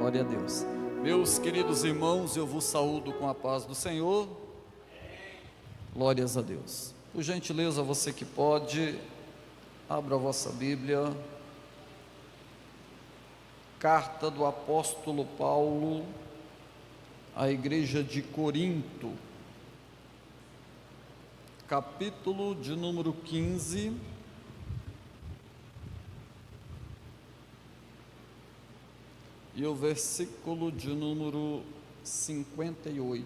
Glória a Deus. Meus queridos irmãos, eu vos saúdo com a paz do Senhor. Glórias a Deus. Por gentileza, você que pode, abra a vossa Bíblia. Carta do apóstolo Paulo à igreja de Corinto, capítulo de número 15. E o versículo de número 58,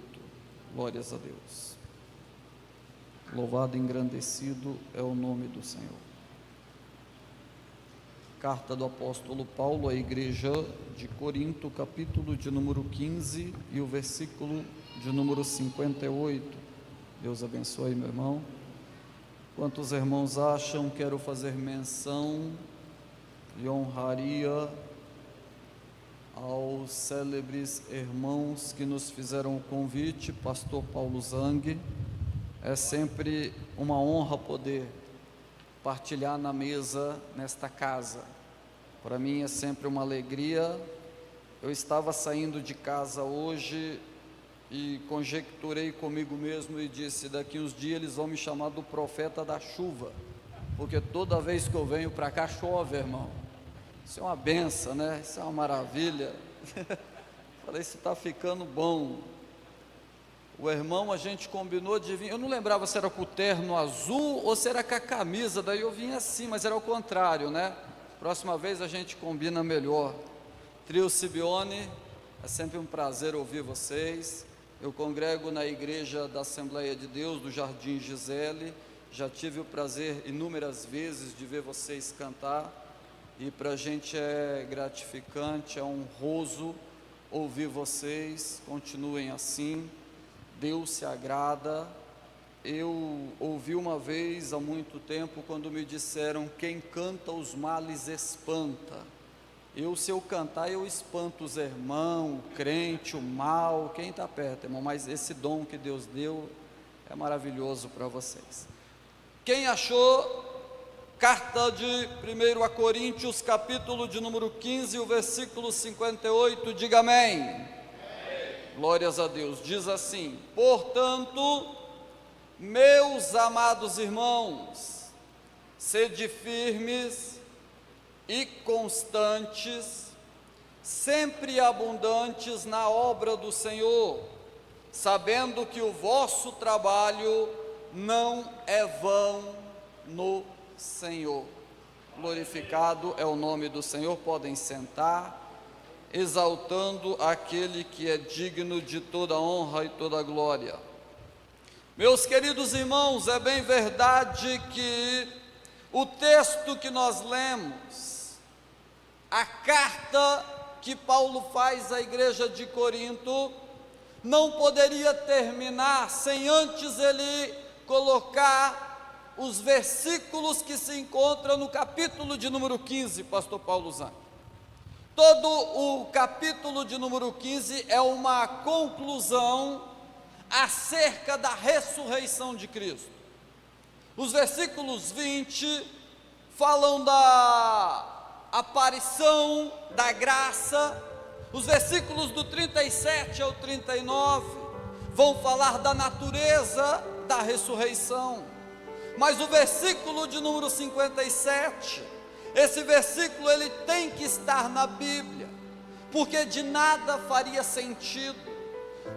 glórias a Deus. Louvado e engrandecido é o nome do Senhor. Carta do apóstolo Paulo à igreja de Corinto, capítulo de número 15 e o versículo de número 58. Deus abençoe, meu irmão. Quantos irmãos acham, quero fazer menção e honraria aos célebres irmãos que nos fizeram o convite, pastor Paulo Zang. É sempre uma honra poder partilhar na mesa nesta casa. Para mim é sempre uma alegria. Eu estava saindo de casa hoje e conjecturei comigo mesmo e disse: daqui uns dias eles vão me chamar do profeta da chuva, porque toda vez que eu venho para cá chove, irmão. Isso é uma benção, né? Isso é uma maravilha. Falei, isso está ficando bom. O irmão, a gente combinou de vir, eu não lembrava se era com o terno azul ou se era com a camisa, daí eu vim assim, mas era o contrário, né? Próxima vez a gente combina melhor. Trio Sibione, é sempre um prazer ouvir vocês. Eu congrego na igreja da Assembleia de Deus, do Jardim Gisele. Já tive o prazer inúmeras vezes de ver vocês cantar. E para a gente é gratificante, é honroso ouvir vocês. Continuem assim, Deus se agrada. Eu ouvi uma vez há muito tempo quando me disseram: quem canta os males espanta. Se eu cantar, eu espanto os irmãos, o crente, o mal, quem está perto, irmão. Mas esse dom que Deus deu é maravilhoso para vocês. Quem achou? Carta de 1 a Coríntios, capítulo de número 15, o versículo 58, diga amém. Amém. Glórias a Deus. Diz assim: portanto, meus amados irmãos, sede firmes e constantes, sempre abundantes na obra do Senhor, sabendo que o vosso trabalho não é vão no Senhor. Glorificado é o nome do Senhor. Podem sentar, exaltando aquele que é digno de toda honra e toda glória. Meus queridos irmãos, é bem verdade que o texto que nós lemos, a carta que Paulo faz à igreja de Corinto, não poderia terminar sem antes ele colocar os versículos que se encontram no capítulo de número 15, pastor Paulo Zang. Todo o capítulo de número 15 é uma conclusão acerca da ressurreição de Cristo. Os versículos 20 falam da aparição da graça, os versículos do 37 ao 39 vão falar da natureza da ressurreição. Mas o versículo de número 57, esse versículo ele tem que estar na Bíblia, porque de nada faria sentido,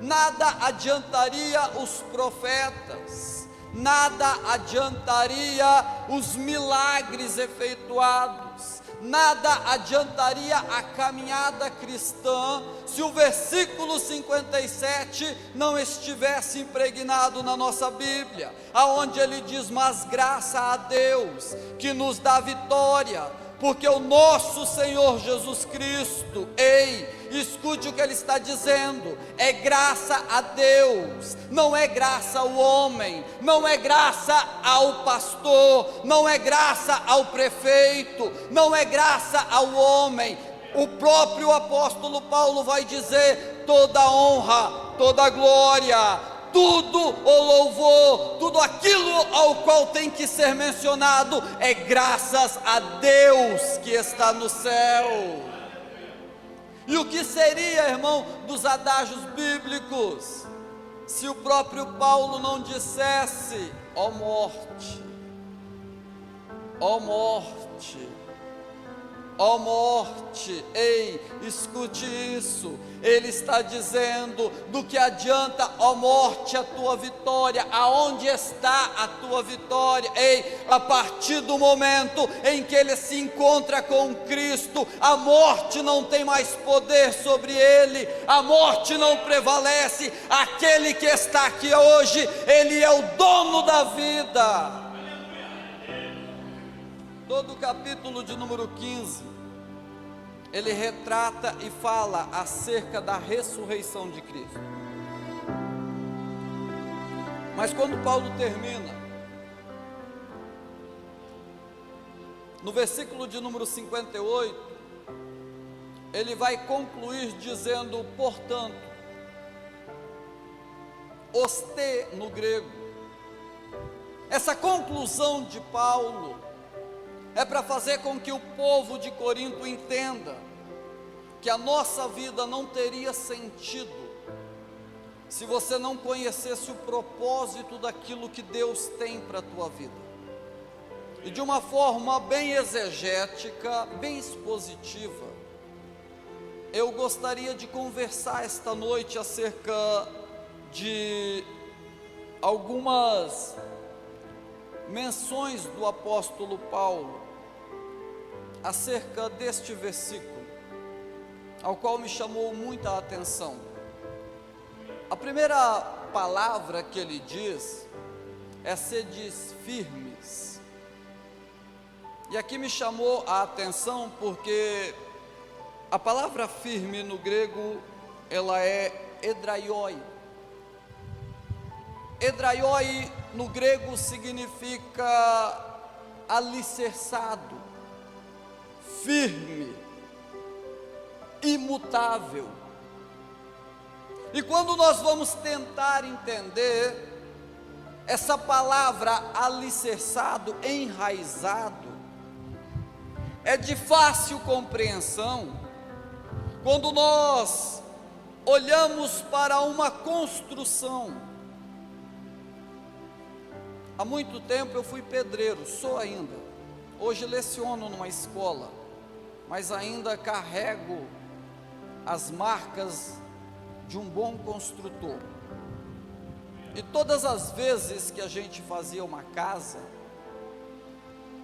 nada adiantaria os profetas, nada adiantaria os milagres efetuados, nada adiantaria a caminhada cristã se o versículo 57 não estivesse impregnado na nossa Bíblia, aonde ele diz: mas graça a Deus que nos dá vitória, porque o nosso Senhor Jesus Cristo, escute o que ele está dizendo, é graça a Deus, não é graça ao homem, não é graça ao pastor, não é graça ao prefeito, não é graça ao homem. O próprio apóstolo Paulo vai dizer: toda honra, toda glória, tudo o louvor, tudo aquilo ao qual tem que ser mencionado é graças a Deus que está no céu. E o que seria, irmão, dos adágios bíblicos, se o próprio Paulo não dissesse: ó morte, ó morte, ó morte? Ei, escute isso, ele está dizendo: do que adianta, ó morte, a tua vitória? Aonde está a tua vitória? Ei, a partir do momento em que ele se encontra com Cristo, a morte não tem mais poder sobre ele, a morte não prevalece. Aquele que está aqui hoje, ele é o dono da vida. Todo o capítulo de número 15, ele retrata e fala acerca da ressurreição de Cristo. Mas quando Paulo termina, no versículo de número 58, ele vai concluir dizendo: portanto, oste no grego. Essa conclusão de Paulo é para fazer com que o povo de Corinto entenda que a nossa vida não teria sentido se você não conhecesse o propósito daquilo que Deus tem para a tua vida. E de uma forma bem exegética, bem expositiva, eu gostaria de conversar esta noite acerca de algumas menções do apóstolo Paulo acerca deste versículo, ao qual me chamou muita atenção. A primeira palavra que ele diz é: sedes firmes. E aqui me chamou a atenção porque a palavra firme no grego, ela é edraioi. Edraioi no grego significa alicerçado, firme, imutável. E quando nós vamos tentar entender essa palavra alicerçado, enraizado, é de fácil compreensão quando nós olhamos para uma construção. Há muito tempo eu fui pedreiro, sou ainda. Hoje leciono numa escola, mas ainda carrego as marcas de um bom construtor. E todas as vezes que a gente fazia uma casa,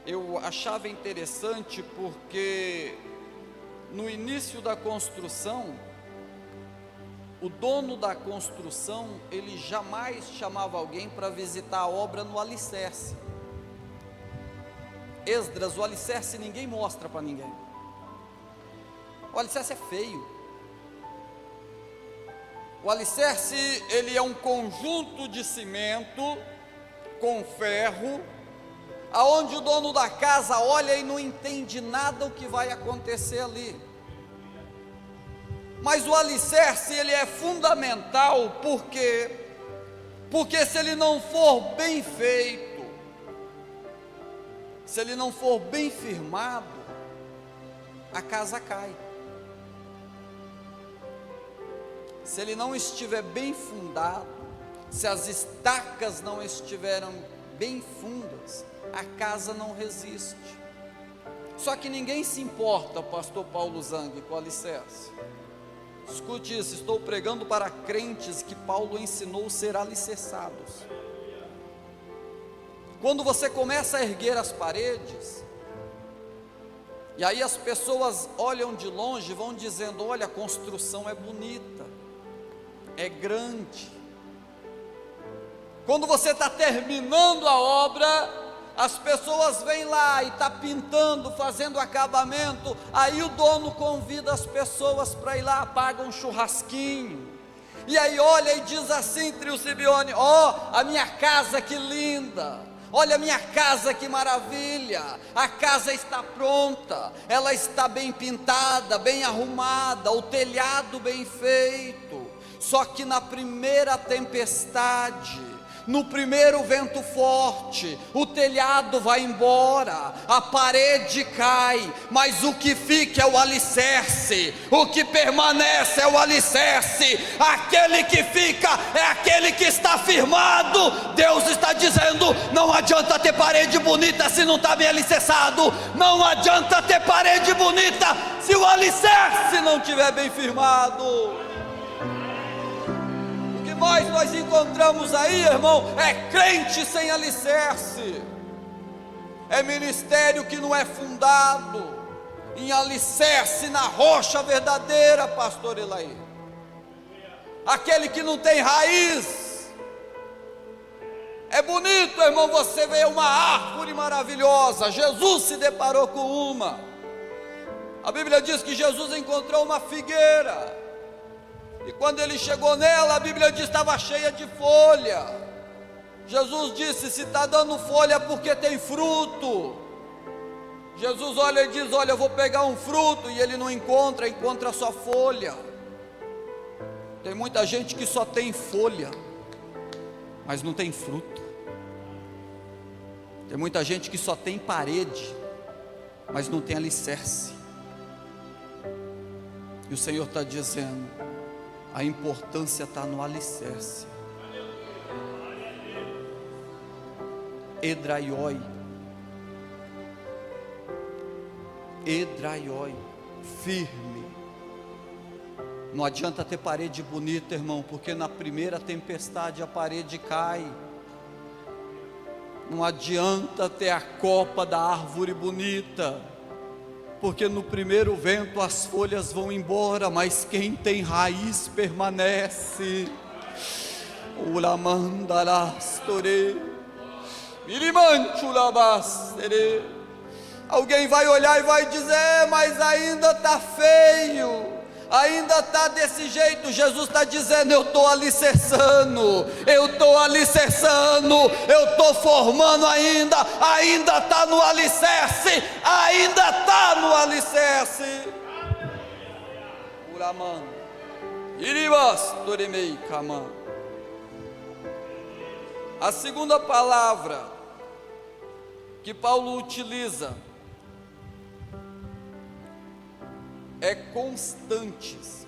eu achava interessante porque no início da construção, o dono da construção, ele jamais chamava alguém para visitar a obra no alicerce. Esdras, o alicerce ninguém mostra para ninguém. O alicerce é feio. O alicerce, ele é um conjunto de cimento com ferro, aonde o dono da casa olha e não entende nada o que vai acontecer ali. Mas o alicerce, ele é fundamental porque se ele não for bem feito, se ele não for bem firmado, a casa cai. Se ele não estiver bem fundado, se as estacas não estiverem bem fundas, a casa não resiste. Só que ninguém se importa, pastor Paulo Zang, com o alicerce. Escute isso, estou pregando para crentes que Paulo ensinou a ser alicerçados. Quando você começa a erguer as paredes, e aí as pessoas olham de longe e vão dizendo: olha, a construção é bonita, é grande. Quando você está terminando a obra, as pessoas vêm lá e está pintando, fazendo acabamento, aí o dono convida as pessoas para ir lá, paga um churrasquinho, e aí olha e diz assim, Trio Sibione: ó, a minha casa que linda, olha a minha casa que maravilha, a casa está pronta, ela está bem pintada, bem arrumada, o telhado bem feito. Só que na primeira tempestade, No primeiro vento forte, o telhado vai embora, a parede cai, mas o que fica é o alicerce, o que permanece é o alicerce, aquele que fica é aquele que está firmado. Deus está dizendo: não adianta ter parede bonita se não está bem alicerçado, não adianta ter parede bonita se o alicerce não estiver bem firmado. Mas nós encontramos aí, irmão, é crente sem alicerce, é ministério que não é fundado em alicerce na rocha verdadeira, pastor Elaí, aquele que não tem raiz. É bonito, irmão, você vê uma árvore maravilhosa. Jesus se deparou com uma, a Bíblia diz que Jesus encontrou uma figueira, e quando ele chegou nela, a Bíblia diz que estava cheia de folha. Jesus disse: se está dando folha é porque tem fruto. Jesus olha e diz: olha, eu vou pegar um fruto, e ele não encontra, encontra só folha. Tem muita gente que só tem folha, mas não tem fruto. Tem muita gente que só tem parede, mas não tem alicerce. E o Senhor está dizendo: a importância está no alicerce. Edraioi, firme. Não adianta ter parede bonita, irmão, porque na primeira tempestade a parede cai. Não adianta ter a copa da árvore bonita, porque no primeiro vento as folhas vão embora, mas quem tem raiz permanece. Alguém vai olhar e vai dizer: mas ainda está feio, ainda está desse jeito. Jesus está dizendo: eu estou alicerçando, eu estou formando ainda está no alicerce, ainda está no alicerce. Uraman, iribas, toremei, kaman. A segunda palavra que Paulo utiliza é constantes.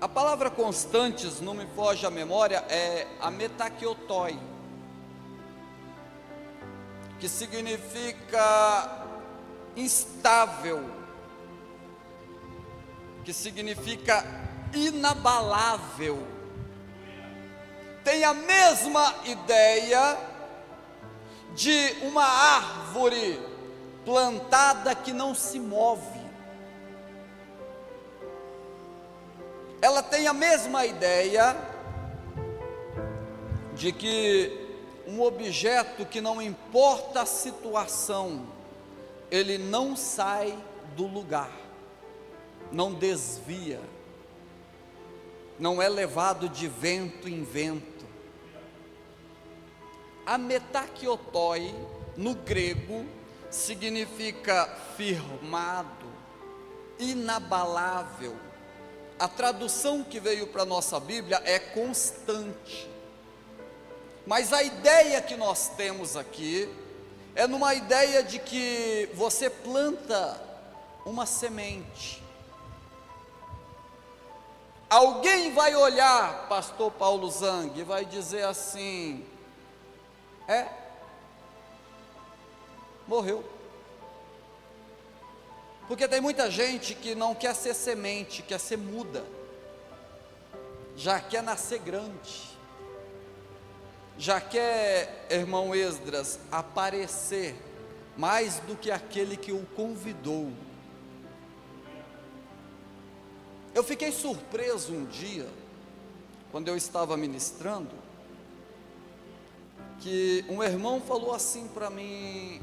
A palavra constantes, não me foge a memória, é a metakiotoi, que significa instável, que significa inabalável. Tem a mesma ideia de uma árvore plantada que não se move. Ela tem a mesma ideia de que um objeto que, não importa a situação, ele não sai do lugar, não desvia, não é levado de vento em vento. A metakiotoi, no grego, significa firmado, inabalável. A tradução que veio para a nossa Bíblia é constante, mas a ideia que nós temos aqui é numa ideia de que você planta uma semente. Alguém vai olhar, pastor Paulo Zang, e vai dizer assim: morreu. Porque tem muita gente que não quer ser semente, quer ser muda, já quer nascer grande, já quer, irmão Esdras, aparecer mais do que aquele que o convidou. Eu fiquei surpreso um dia, quando eu estava ministrando, que um irmão falou assim para mim: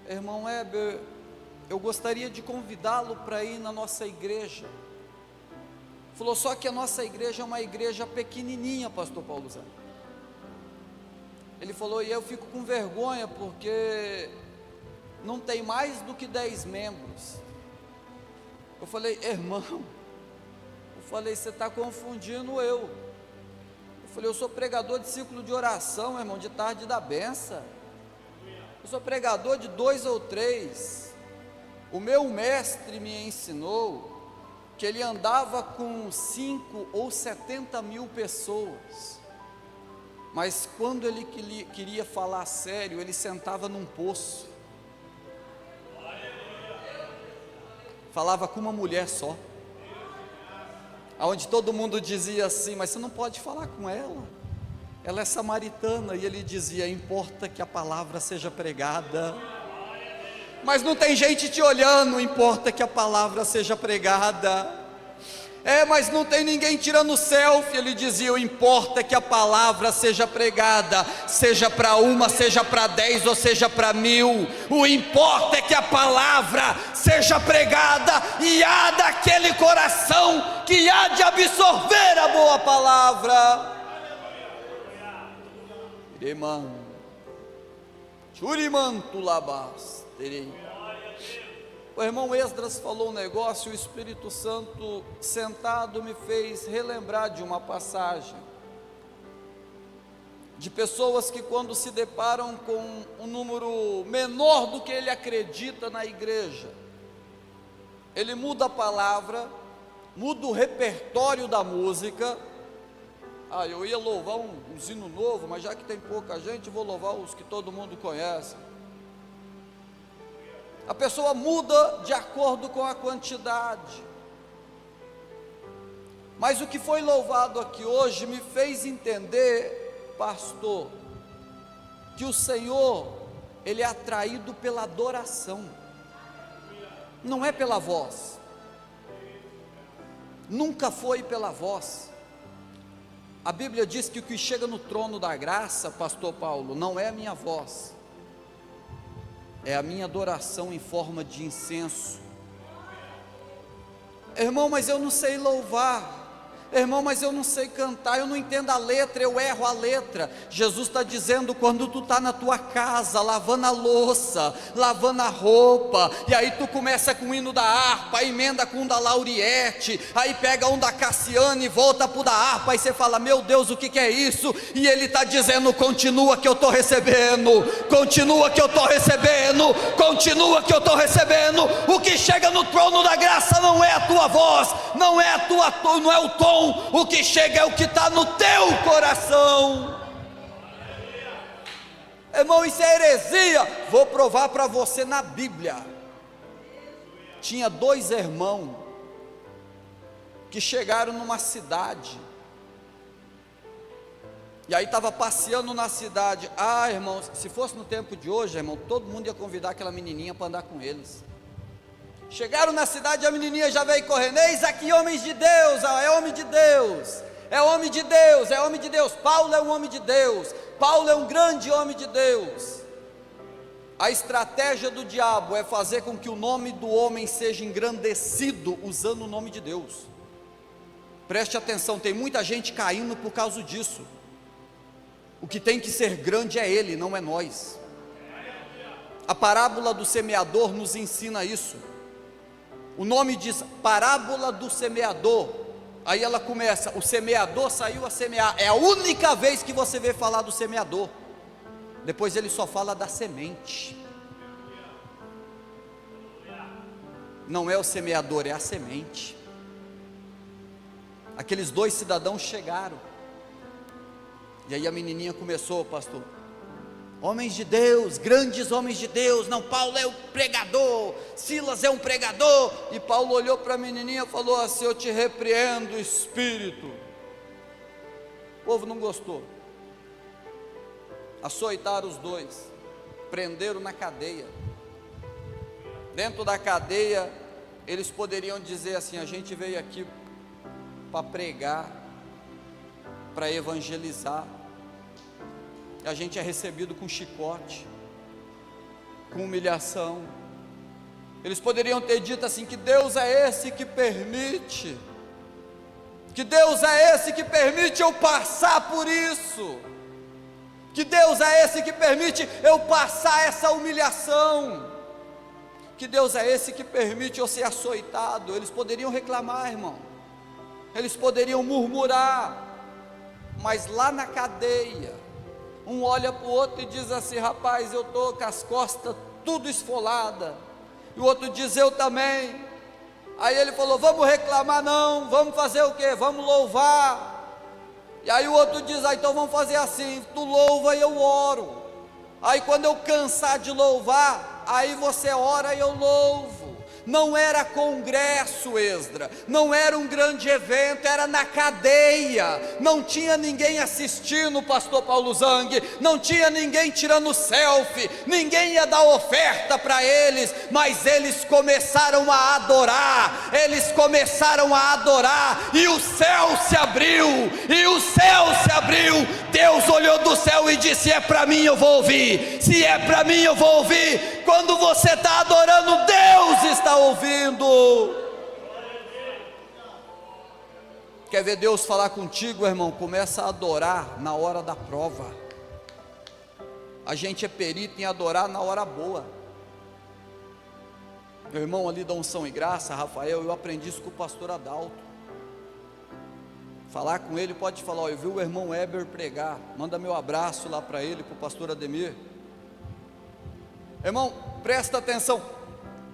irmão Heber, eu gostaria de convidá-lo para ir na nossa igreja. Falou: só que a nossa igreja é uma igreja pequenininha, pastor Paulo Zé. Ele falou: e eu fico com vergonha, porque não tem mais do que 10 membros. Eu falei: irmão, você está confundindo eu. Eu falei, eu sou pregador de círculo de oração, irmão, de tarde da benção. Eu sou pregador de 2 ou 3. O meu mestre me ensinou que ele andava com 5 ou 70 mil pessoas, mas quando ele queria falar sério, ele sentava num poço, falava com uma mulher só, aonde todo mundo dizia assim, mas você não pode falar com ela é samaritana, e ele dizia, importa que a palavra seja pregada, mas não tem gente te olhando, importa que a palavra seja pregada, mas não tem ninguém tirando selfie, ele dizia, o importa que a palavra seja pregada, seja para uma, seja para 10 ou seja para 1000, o importa é que a palavra seja pregada, e há daquele coração que há de absorver a boa palavra. Irmão, Churimantulabas, terei. O irmão Esdras falou um negócio, o Espírito Santo sentado me fez relembrar de uma passagem, de pessoas que quando se deparam com um número menor do que ele acredita na igreja, ele muda a palavra, muda o repertório da música. Eu ia louvar um hino novo, mas já que tem pouca gente, vou louvar os que todo mundo conhece. A pessoa muda de acordo com a quantidade. Mas o que foi louvado aqui hoje me fez entender, pastor, que o Senhor, Ele é atraído pela adoração, não é pela voz, nunca foi pela voz. A Bíblia diz que o que chega no trono da graça, pastor Paulo, não é a minha voz, é a minha adoração em forma de incenso. Irmão, mas eu não sei louvar. Irmão, mas eu não sei cantar, eu não entendo a letra, eu erro a letra. Jesus está dizendo, quando tu está na tua casa, lavando a louça, lavando a roupa, e aí tu começa com o hino da harpa, emenda com um da Lauriette, aí pega um da Cassiane e volta para o da harpa, aí você fala, meu Deus, o que é isso? E ele está dizendo, continua que eu estou recebendo, continua que eu estou recebendo, continua que eu estou recebendo. O que chega no trono da graça não é a tua voz, não é o tom, o que chega é o que está no teu coração. Irmão, isso é heresia. Vou provar para você na Bíblia. Tinha 2 irmãos que chegaram numa cidade, e aí estava passeando na cidade. Irmãos, se fosse no tempo de hoje, irmão, todo mundo ia convidar aquela menininha para andar com eles. Chegaram na cidade, a menininha já veio correndo, eis aqui homens de Deus, é homem de Deus, é homem de Deus, é homem de Deus, Paulo é um homem de Deus, Paulo é um grande homem de Deus. A estratégia do diabo é fazer com que o nome do homem seja engrandecido, usando o nome de Deus. Preste atenção, tem muita gente caindo por causa disso. O que tem que ser grande é ele, não é nós. A parábola do semeador nos ensina isso. O nome diz parábola do semeador. Aí ela começa, o semeador saiu a semear. É a única vez que você vê falar do semeador. Depois ele só fala da semente. Não é o semeador, é a semente. Aqueles 2 cidadãos chegaram, e aí a menininha começou, pastor, homens de Deus, grandes homens de Deus, não, Paulo é o pregador, Silas é um pregador, e Paulo olhou para a menininha e falou assim, eu te repreendo, espírito. O povo não gostou, açoitaram os 2, prenderam na cadeia. Dentro da cadeia, eles poderiam dizer assim, a gente veio aqui para pregar, para evangelizar, a gente é recebido com chicote, com humilhação. Eles poderiam ter dito assim, que Deus é esse que permite, que Deus é esse que permite eu passar por isso, que Deus é esse que permite eu passar essa humilhação, que Deus é esse que permite eu ser açoitado. Eles poderiam reclamar, irmão, eles poderiam murmurar, mas lá na cadeia, um olha para o outro e diz assim: rapaz, eu estou com as costas tudo esfolada, e o outro diz: eu também. Aí ele falou: vamos reclamar? Não, vamos fazer o quê? Vamos louvar. E aí o outro diz: ah, então vamos fazer assim, tu louva e eu oro. Aí quando eu cansar de louvar, aí você ora e eu louvo. Não era congresso, Esdra, não era um grande evento, era na cadeia, não tinha ninguém assistindo o pastor Paulo Zang, não tinha ninguém tirando selfie, ninguém ia dar oferta para eles, mas eles começaram a adorar, e o céu se abriu, Deus olhou do céu e disse: é para mim, eu vou ouvir. Se é para mim, eu vou ouvir. Quando você está adorando, Deus está ouvindo. Quer ver Deus falar contigo, irmão? Começa a adorar na hora da prova. A gente é perito em adorar na hora boa. Meu irmão ali da Unção e Graça, Rafael, eu aprendi isso com o pastor Adalto. Falar com ele, pode falar: ó, eu vi o irmão Heber pregar, manda meu abraço lá para ele, para o pastor Ademir. Irmão, presta atenção,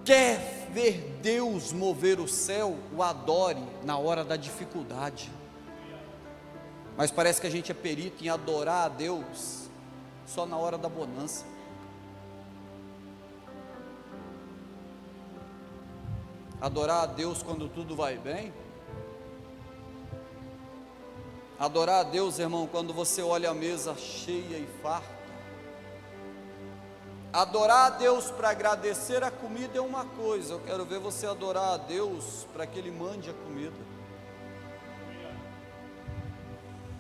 quer ver Deus mover o céu? O adore na hora da dificuldade. Mas parece que a gente é perito em adorar a Deus só na hora da bonança. Adorar a Deus quando tudo vai bem. Adorar a Deus, irmão, quando você olha a mesa cheia e farta. Adorar a Deus para agradecer a comida é uma coisa, eu quero ver você adorar a Deus para que Ele mande a comida.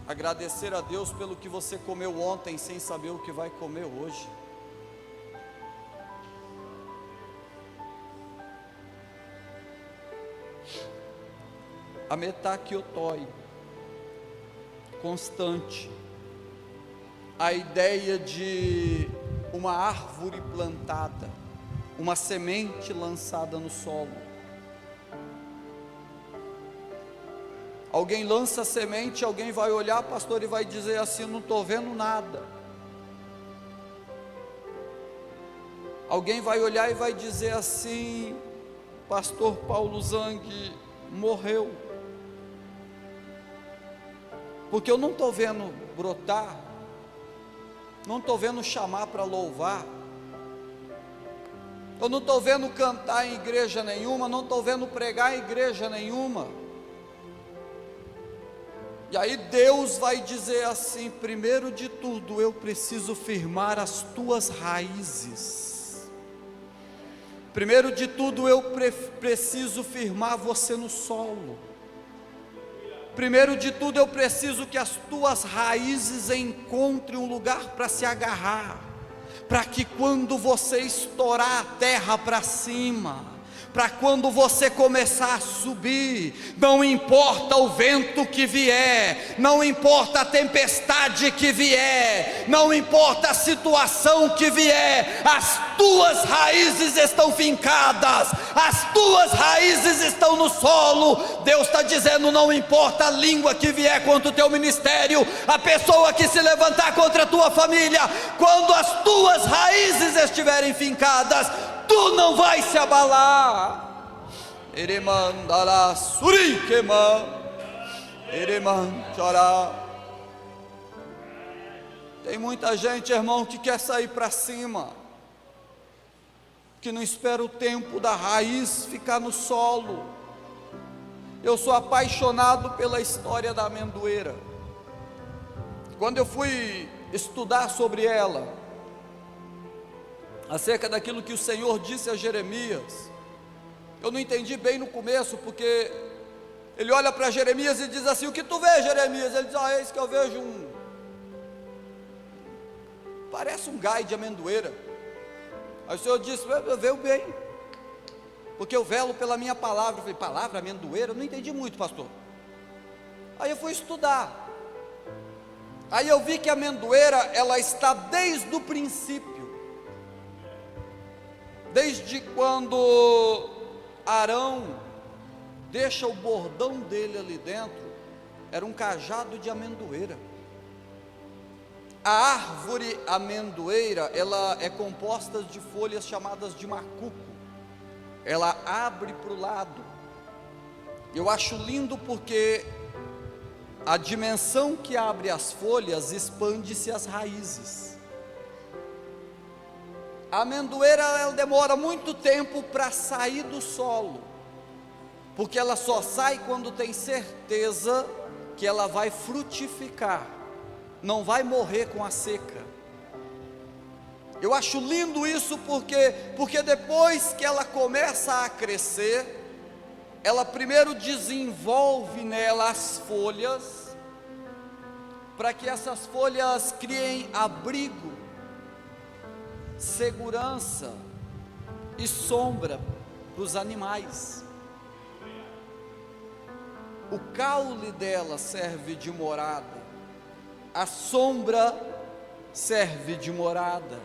Agradecer a Deus pelo que você comeu ontem, sem saber o que vai comer hoje. A metaquiotoi, constante, a ideia de uma árvore plantada, uma semente lançada no solo. Alguém lança a semente, alguém vai olhar, pastor, e vai dizer assim: não estou vendo nada. Alguém vai olhar e vai dizer assim: pastor Paulo Zang morreu, porque eu não estou vendo brotar, não estou vendo chamar para louvar, eu não estou vendo cantar em igreja nenhuma, não estou vendo pregar em igreja nenhuma. E aí Deus vai dizer assim: primeiro de tudo eu preciso firmar as tuas raízes, primeiro de tudo eu preciso firmar você no solo, primeiro de tudo eu preciso que as tuas raízes encontrem um lugar para se agarrar, para que quando você estourar a terra para cima, para quando você começar a subir, não importa o vento que vier, não importa a tempestade que vier, não importa a situação que vier, as tuas raízes estão fincadas, as tuas raízes estão no solo. Deus está dizendo: não importa a língua que vier contra o teu ministério, a pessoa que se levantar contra a tua família, quando as tuas raízes estiverem fincadas, tu não vai se abalar. Eremandala surikema, eremanchara. Tem muita gente, irmão, que quer sair para cima, que não espera o tempo da raiz ficar no solo. Eu sou apaixonado pela história da amendoeira. Quando eu fui estudar sobre ela, acerca daquilo que o Senhor disse a Jeremias, eu não entendi bem no começo, porque ele olha para Jeremias e diz assim: o que tu vê, Jeremias? Ele diz: é isso que eu vejo, parece um gai de amendoeira. Aí o Senhor disse: veio bem, porque eu velo pela minha palavra. Eu falei: palavra, amendoeira? Eu não entendi muito, pastor. Aí eu fui estudar, aí eu vi que a amendoeira, ela está desde o princípio, desde quando Arão deixa o bordão dele ali dentro, era um cajado de amendoeira. A árvore amendoeira, ela é composta de folhas chamadas de macuco. Ela abre para o lado. Eu acho lindo porque a dimensão que abre as folhas expande-se as raízes. A amendoeira, ela demora muito tempo para sair do solo, porque ela só sai quando tem certeza que ela vai frutificar, não vai morrer com a seca. Eu acho lindo isso porque depois que ela começa a crescer, ela primeiro desenvolve nela as folhas, para que essas folhas criem abrigo, segurança e sombra para os animais. O caule dela serve de morada, a sombra serve de morada,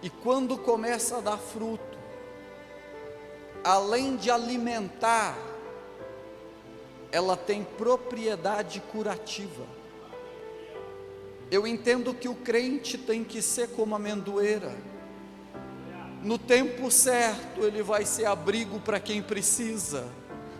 e quando começa a dar fruto, além de alimentar, ela tem propriedade curativa. Eu entendo que o crente tem que ser como a amendoeira. No tempo certo, ele vai ser abrigo para quem precisa,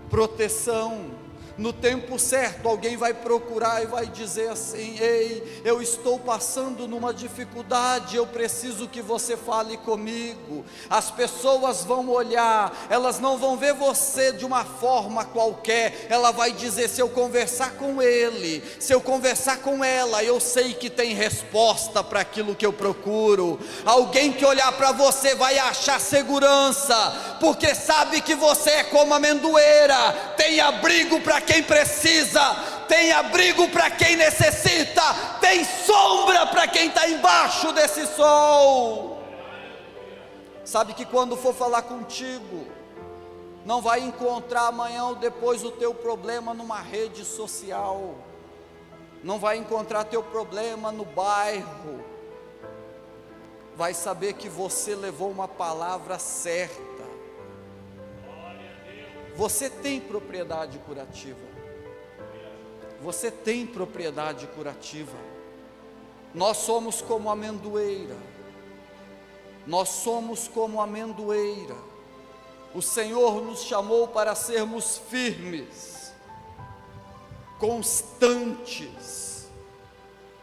proteção. No tempo certo, alguém vai procurar e vai dizer assim: ei, eu estou passando numa dificuldade, eu preciso que você fale comigo. As pessoas vão olhar, elas não vão ver você de uma forma qualquer. Ela vai dizer: se eu conversar com ele, se eu conversar com ela, eu sei que tem resposta para aquilo que eu procuro. Alguém que olhar para você vai achar segurança, porque sabe que você é como a amendoeira, tem abrigo para quem precisa, tem abrigo para quem necessita, tem sombra para quem está embaixo desse sol. Sabe que quando for falar contigo, não vai encontrar amanhã ou depois o teu problema numa rede social, não vai encontrar teu problema no bairro, vai saber que você levou uma palavra certa. Você tem propriedade curativa. Você tem propriedade curativa. Nós somos como a amendoeira. Nós somos como a amendoeira. O Senhor nos chamou para sermos firmes, constantes,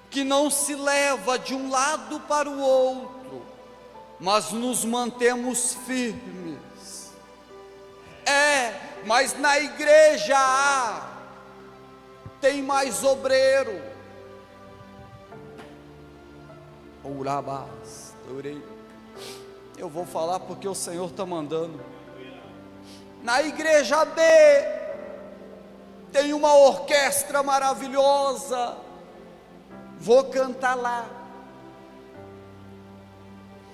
que não se leva de um lado para o outro, mas nos mantemos firmes. Mas na igreja tem mais obreiro. Eu vou falar porque o Senhor está mandando. Na igreja B tem uma orquestra maravilhosa, vou cantar lá.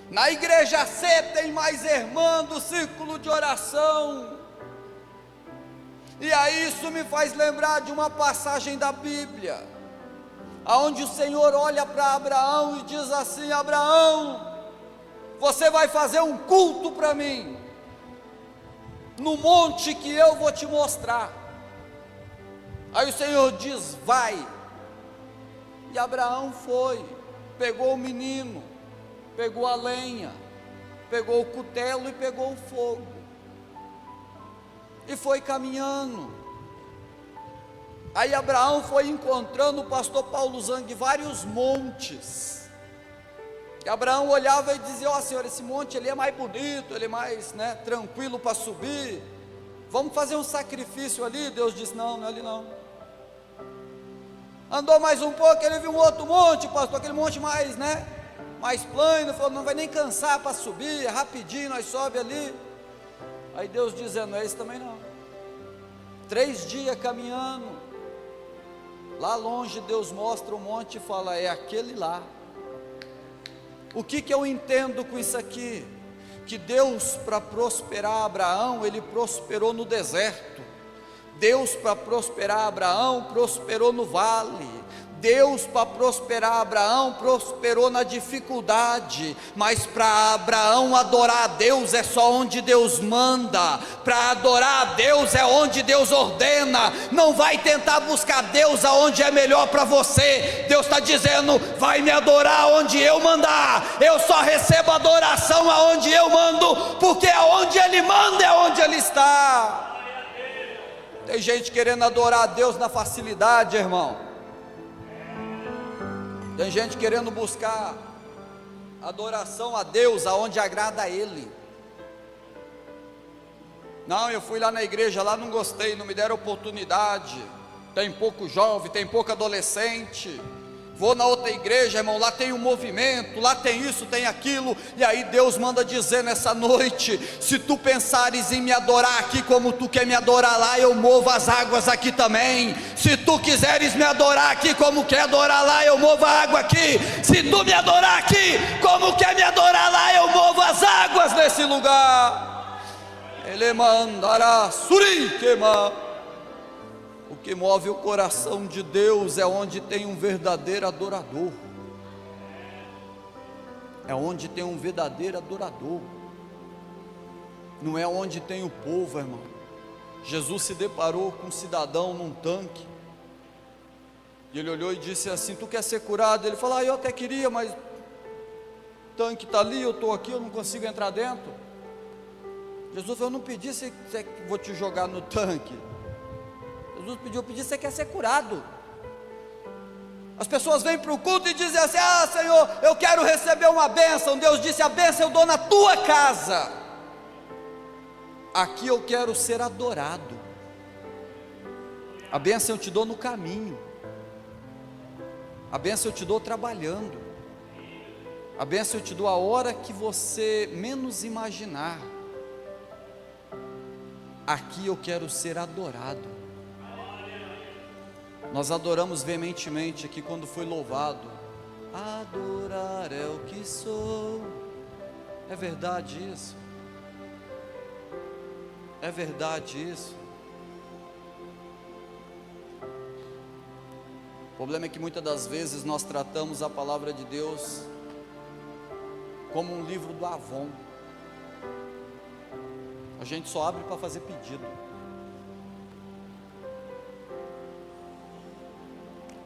Na igreja C tem mais irmã do círculo de oração. E aí isso me faz lembrar de uma passagem da Bíblia, aonde o Senhor olha para Abraão e diz assim: Abraão, você vai fazer um culto para mim, no monte que eu vou te mostrar. Aí o Senhor diz: vai. E Abraão foi, pegou o menino, pegou a lenha, pegou o cutelo e pegou o fogo, e foi caminhando. Aí Abraão foi encontrando o pastor Paulo Zang vários montes, e Abraão olhava e dizia: ó Senhor, esse monte ele é mais bonito, ele é mais tranquilo para subir, vamos fazer um sacrifício ali. Deus disse: não, não é ali não. Andou mais um pouco, ele viu um outro monte, pastor, aquele monte mais mais plano, falou: não vai nem cansar para subir, é rapidinho, nós sobe ali. Aí Deus dizendo: não é esse também não. 3 dias caminhando, lá longe Deus mostra o monte e fala: é aquele lá. O que eu entendo com isso aqui? Que Deus, para prosperar Abraão, ele prosperou no deserto. Deus, para prosperar Abraão, prosperou no vale. Deus, para prosperar Abraão, prosperou na dificuldade, mas para Abraão adorar a Deus é só onde Deus manda. Para adorar a Deus é onde Deus ordena. Não vai tentar buscar Deus aonde é melhor para você. Deus está dizendo: vai me adorar onde eu mandar. Eu só recebo adoração aonde eu mando, porque aonde Ele manda é onde Ele está. Tem gente querendo adorar a Deus na facilidade, irmão. Tem gente querendo buscar adoração a Deus aonde agrada a Ele. Não, eu fui lá na igreja, lá não gostei, não me deram oportunidade. Tem pouco jovem, tem pouco adolescente. Vou na outra igreja, irmão, lá tem um movimento, lá tem isso, tem aquilo. E aí Deus manda dizer nessa noite: se tu pensares em me adorar aqui como tu quer me adorar lá, eu movo as águas aqui também. Se tu quiseres me adorar aqui como quer adorar lá, eu movo a água aqui. Se tu me adorar aqui como quer me adorar lá, eu movo as águas nesse lugar. Ele mandará suriquema. O que move o coração de Deus é onde tem um verdadeiro adorador. É onde tem um verdadeiro adorador. Não é onde tem o povo, irmão. Jesus se deparou com um cidadão num tanque. E ele olhou e disse assim: tu quer ser curado? Ele falou: eu até queria, mas o tanque está ali, eu estou aqui, eu não consigo entrar dentro. Jesus falou: eu não pedi se vou te jogar no tanque. Jesus pediu: eu pedi, você quer ser curado. As pessoas vêm para o culto e dizem assim: ah, Senhor, eu quero receber uma bênção. Deus disse: a bênção eu dou na tua casa. Aqui eu quero ser adorado. A bênção eu te dou no caminho. A bênção eu te dou trabalhando. A bênção eu te dou a hora que você menos imaginar. Aqui eu quero ser adorado. Nós adoramos veementemente aqui quando foi louvado. Adorar é o que sou. É verdade isso? É verdade isso? O problema é que muitas das vezes nós tratamos a palavra de Deus como um livro do Avon. A gente só abre para fazer pedido.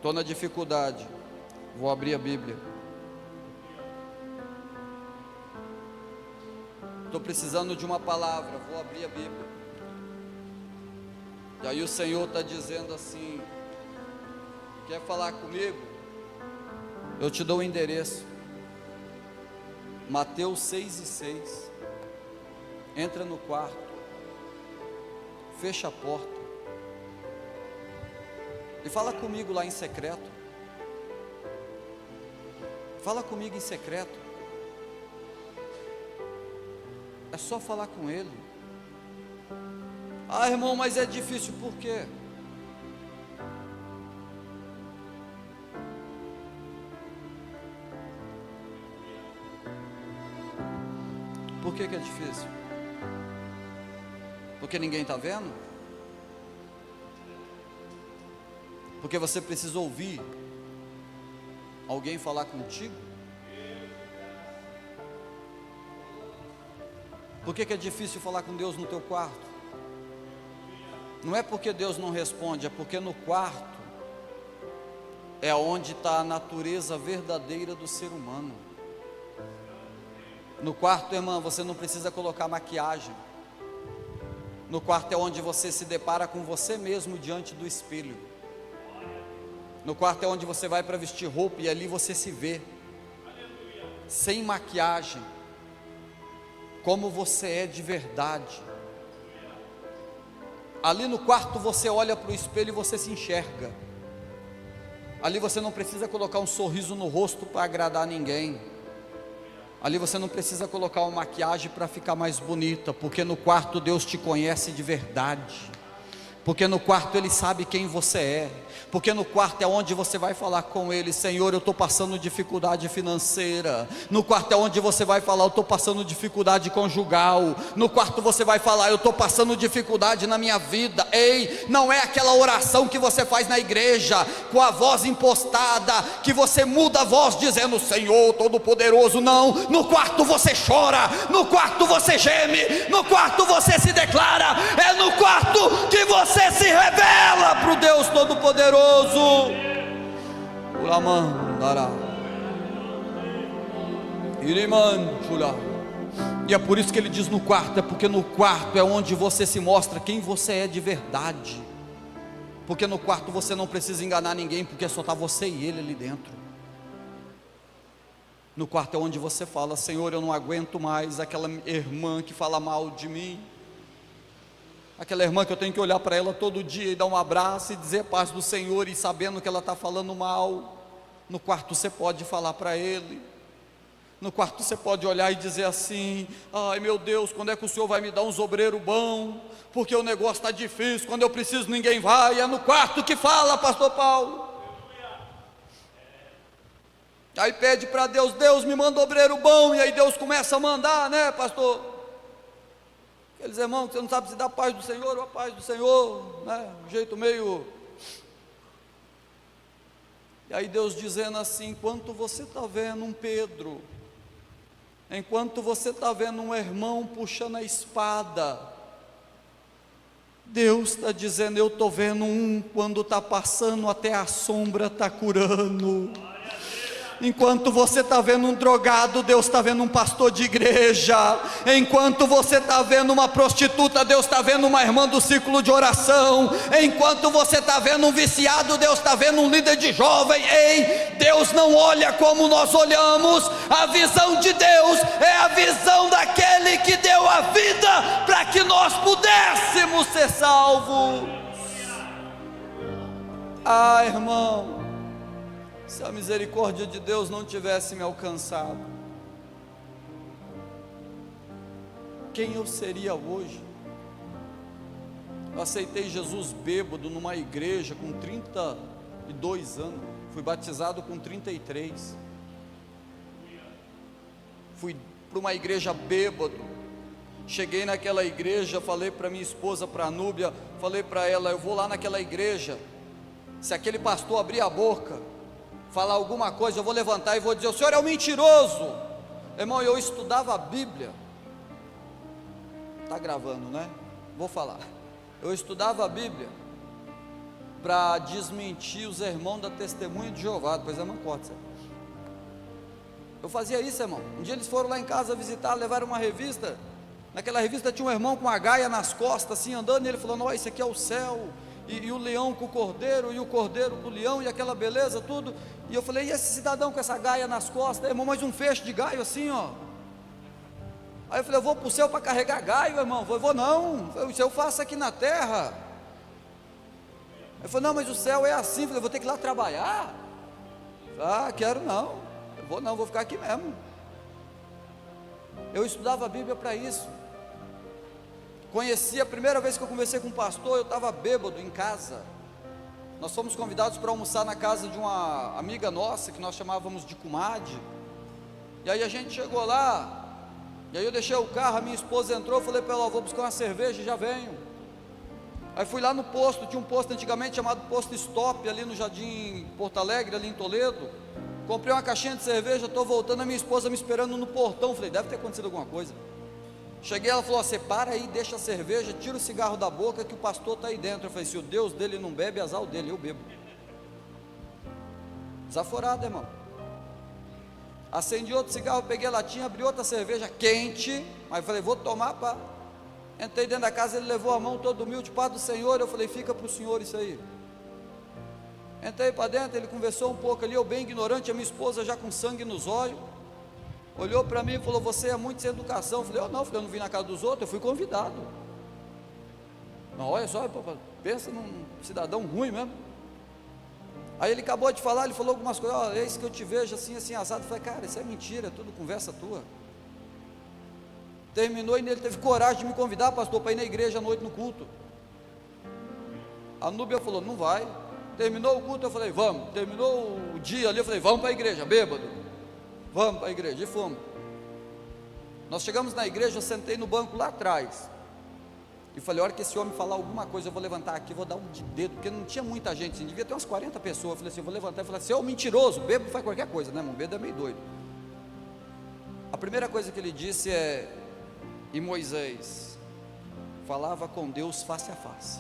Estou na dificuldade, vou abrir a Bíblia. Estou precisando de uma palavra, vou abrir a Bíblia. E aí o Senhor está dizendo assim: quer falar comigo? Eu te dou o endereço. Mateus 6:6. Entra no quarto, fecha a porta e fala comigo lá em secreto. Fala comigo em secreto. É só falar com Ele. Ah, irmão, mas é difícil, por quê? Por que é difícil? Porque ninguém está vendo? Porque você precisa ouvir alguém falar contigo? Por que é difícil falar com Deus no teu quarto? Não é porque Deus não responde, é porque no quarto é onde está a natureza verdadeira do ser humano. No quarto, irmã, você não precisa colocar maquiagem. No quarto é onde você se depara com você mesmo diante do espelho. No quarto é onde você vai para vestir roupa e ali você se vê, sem maquiagem, como você é de verdade. Ali no quarto você olha para o espelho e você se enxerga. Ali você não precisa colocar um sorriso no rosto para agradar ninguém. Ali você não precisa colocar uma maquiagem para ficar mais bonita, porque no quarto Deus te conhece de verdade. porque no quarto Ele sabe quem você é, porque no quarto é onde você vai falar com Ele: Senhor, eu estou passando dificuldade financeira. No quarto é onde você vai falar: eu estou passando dificuldade conjugal. No quarto você vai falar: eu estou passando dificuldade na minha vida. Ei, não é aquela oração que você faz na igreja, com a voz impostada, que você muda a voz dizendo: Senhor Todo-Poderoso. Não, no quarto você chora, no quarto você geme, no quarto você se declara, é no quarto que você se revela para o Deus Todo-Poderoso. E é por isso que ele diz no quarto, é porque no quarto é onde você se mostra quem você é de verdade, porque no quarto você não precisa enganar ninguém, porque só está você e ele ali dentro. No quarto é onde você fala: Senhor, eu não aguento mais aquela irmã que fala mal de mim, aquela irmã que eu tenho que olhar para ela todo dia e dar um abraço e dizer paz do Senhor, e sabendo que ela está falando mal. No quarto você pode falar para ele, no quarto você pode olhar e dizer assim: ai meu Deus, quando é que o Senhor vai me dar uns obreiros bons, porque o negócio está difícil, quando eu preciso ninguém vai. É no quarto que fala, pastor Paulo. Aí pede para Deus: Deus me manda obreiro bom, e aí Deus começa a mandar, né, pastor? Aqueles irmãos que você não sabe se dá a paz do Senhor ou a paz do Senhor, né? Um jeito meio... E aí Deus dizendo assim: enquanto você está vendo um Pedro, enquanto você está vendo um irmão puxando a espada, Deus está dizendo: eu estou vendo um, quando está passando até a sombra está curando. Enquanto você está vendo um drogado, Deus está vendo um pastor de igreja. Enquanto você está vendo uma prostituta, Deus está vendo uma irmã do círculo de oração. Enquanto você está vendo um viciado, Deus está vendo um líder de jovem. Ei, Deus não olha como nós olhamos. A visão de Deus é a visão daquele que deu a vida para que nós pudéssemos ser salvos. Ah, irmão, se a misericórdia de Deus não tivesse me alcançado, quem eu seria hoje? Eu aceitei Jesus bêbado numa igreja com 32 anos, fui batizado com 33, fui para uma igreja bêbado. Cheguei naquela igreja, falei para minha esposa, para a Núbia, falei para ela: eu vou lá naquela igreja, se aquele pastor abrir a boca, falar alguma coisa, eu vou levantar e vou dizer: o senhor é um mentiroso. Irmão, eu estudava a Bíblia, está gravando, né? Vou falar. Eu estudava a Bíblia para desmentir os irmãos da Testemunha de Jeová. Depois a irmã corta. Eu fazia isso, irmão. Um dia eles foram lá em casa visitar, levaram uma revista. Naquela revista tinha um irmão com uma gaia nas costas, assim, andando, e ele falou: não, isso aqui é o céu, e o leão com o cordeiro, e o cordeiro com o leão, e aquela beleza, tudo. E eu falei: e esse cidadão com essa gaia nas costas? Irmão, mais um feixe de gaio assim, ó. Aí eu falei: eu vou para o céu para carregar gaio, irmão. Eu vou não, isso eu faço aqui na terra. Ele falou: não, mas o céu é assim. Eu falei: eu vou ter que ir lá trabalhar. Ah, quero não, eu vou não, vou ficar aqui mesmo. Eu estudava a Bíblia para isso. Conheci, a primeira vez que eu conversei com um pastor, eu estava bêbado em casa. Nós fomos convidados para almoçar na casa de uma amiga nossa, que nós chamávamos de comadre. E aí a gente chegou lá, e aí eu deixei o carro, a minha esposa entrou, eu falei para ela: vou buscar uma cerveja e já venho. Aí fui lá no posto, tinha um posto antigamente chamado Posto Stop, ali no Jardim Porto Alegre, ali em Toledo. Comprei uma caixinha de cerveja, estou voltando, a minha esposa me esperando no portão. Falei: deve ter acontecido alguma coisa. Cheguei, ela falou: você para aí, deixa a cerveja, tira o cigarro da boca que o pastor está aí dentro. Eu falei: se o Deus dele não bebe, azar o dele, eu bebo. Desaforado, irmão. Acendi outro cigarro, peguei a latinha, abri outra cerveja quente, mas falei: vou tomar, pá. Entrei dentro da casa, ele levou a mão todo humilde: paz do Senhor. Eu falei: fica para o Senhor isso aí. Entrei para dentro, ele conversou um pouco ali, eu bem ignorante, a minha esposa já com sangue nos olhos, olhou para mim e falou: você é muito sem educação. Eu falei: eu não vim na casa dos outros, eu fui convidado. Não, olha só, pensa num cidadão ruim mesmo. Aí ele acabou de falar, ele falou algumas coisas: ó, é isso que eu te vejo assim, assim, assado. Eu falei: cara, isso é mentira, é tudo conversa tua. Terminou e ele teve coragem de me convidar, pastor, para ir na igreja à noite no culto. A Núbia falou, não vai. Terminou o culto, eu falei, vamos. Terminou o dia ali, eu falei, vamos para a igreja, bêbado. Vamos para a igreja, e fomos. Nós chegamos na igreja, eu sentei no banco lá atrás. E falei, a hora que esse homem falar alguma coisa, eu vou levantar aqui, vou dar um de dedo, porque não tinha muita gente, assim, devia ter umas 40 pessoas. Eu falei assim, eu vou levantar e falar assim, ô mentiroso, bêbado faz qualquer coisa, né, irmão? Bêbado é meio doido. A primeira coisa que ele disse é, e Moisés falava com Deus face a face.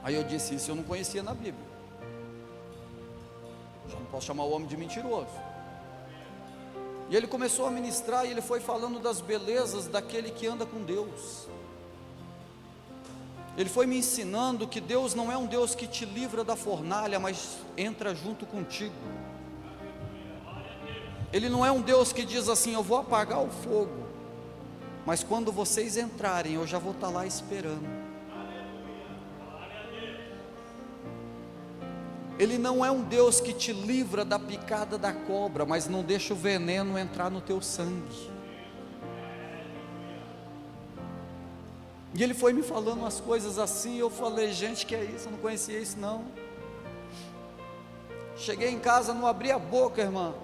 Aí eu disse, isso eu não conhecia na Bíblia. Já não posso chamar o homem de mentiroso. E ele começou a ministrar, e ele foi falando das belezas daquele que anda com Deus. Ele foi me ensinando que Deus não é um Deus que te livra da fornalha, mas entra junto contigo. Ele não é um Deus que diz assim, eu vou apagar o fogo, mas quando vocês entrarem, eu já vou estar lá esperando. Ele não é um Deus que te livra da picada da cobra, mas não deixa o veneno entrar no teu sangue. E ele foi me falando umas coisas assim, eu falei, gente, que é isso? Eu não conhecia isso não. Cheguei em casa, não abri a boca, irmã,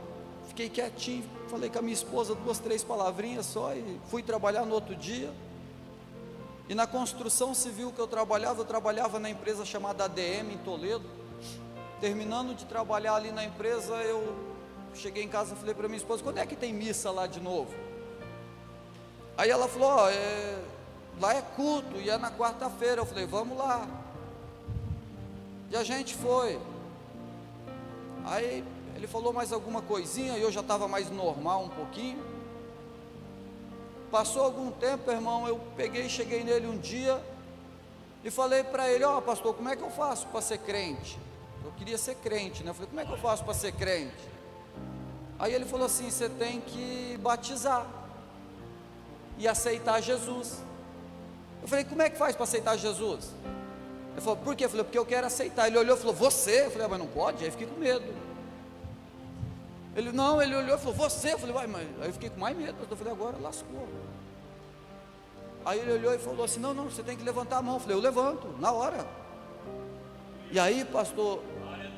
fiquei quietinho, falei com a minha esposa 2, 3 palavrinhas só, e fui trabalhar no outro dia. E na construção civil que eu trabalhava na empresa chamada ADM em Toledo. Terminando de trabalhar ali na empresa, eu cheguei em casa e falei para minha esposa, quando é que tem missa lá de novo? Aí ela falou, lá é culto, e é na quarta-feira. Eu falei, vamos lá. E a gente foi. Aí ele falou mais alguma coisinha, e eu já estava mais normal um pouquinho. Passou algum tempo, irmão, eu cheguei nele um dia, e falei para ele, pastor, como é que eu faço para ser crente? Eu queria ser crente, né? Eu falei, como é que eu faço para ser crente? Aí ele falou assim, você tem que batizar e aceitar Jesus. Eu falei, como é que faz para aceitar Jesus? Ele falou, por quê? Eu falei, porque eu quero aceitar. Ele olhou e falou, você? Eu falei, mas não pode? Aí eu fiquei com medo. Ele olhou e falou, você? Eu falei, mas... Aí eu fiquei com mais medo. Eu falei, agora lascou. Aí ele olhou e falou assim, não, você tem que levantar a mão. Eu falei, eu levanto, na hora. E aí, pastor,